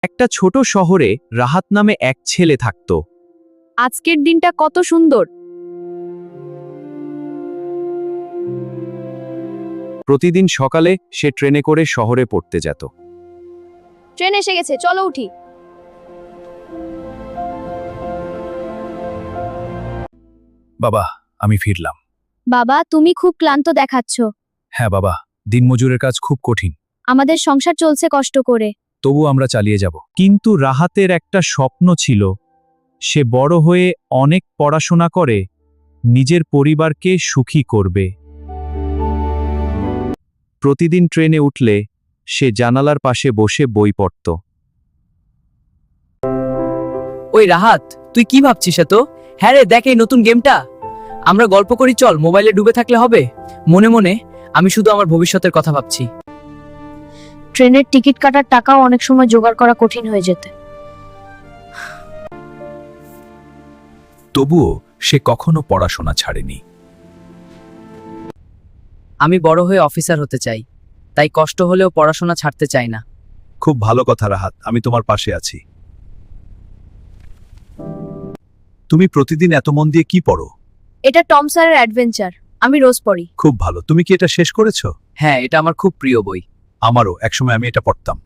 একটা ছোট শহরে রাহাত নামে এক ছেলে থাকত। আজকের দিনটা কত সুন্দর। প্রতিদিন সকালে সে ট্রেনে করে শহরে পড়তে যেত। ট্রেন এসে গেছে, চলো উঠি। বাবা, আমি ফিরলাম। বাবা, তুমি খুব ক্লান্ত দেখাচ্ছ। হ্যাঁ বাবা, দিনমজুরের কাজ খুব কঠিন। আমাদের সংসার চলছে কষ্ট করে। তবু আমরা চালিয়ে যাব। কিন্তু রাহাতের একটা স্বপ্ন ছিল, সে বড় হয়ে অনেক পড়াশোনা করে নিজের পরিবারকে সুখী করবে। প্রতিদিন ট্রেনে উঠলে সে জানালার পাশে বসে বই পড়ত। ওই রাহাত, তুই কি ভাবছিস এত? হ্যাঁ রে, দেখ এই নতুন গেমটা। আমরা গল্প করি, চল। মোবাইলে ডুবে থাকলে হবে? মনে মনে আমি শুধু আমার ভবিষ্যতের কথা ভাবছি। ট্রেনের টিকিট কাটার টাকাও অনেক সময় জোগাড় করা কঠিন হয়ে যেত। তবুও সে কখনো পড়াশোনা ছাড়েনি। আমি বড় হয়ে অফিসার হতে চাই, তাই কষ্ট হলেও পড়াশোনা ছাড়তে চাই না। খুব ভালো কথা রাহাত, আমি তোমার পাশে আছি। তুমি প্রতিদিন এত মন দিয়ে কি পড়ো? এটা টম স্যারের অ্যাডভেঞ্চার, আমি রোজ পড়ি। খুব ভালো। তুমি কি এটা শেষ করেছো? হ্যাঁ, এটা আমার খুব প্রিয় বই। আমারও। একসময় আমি এটা পড়তাম।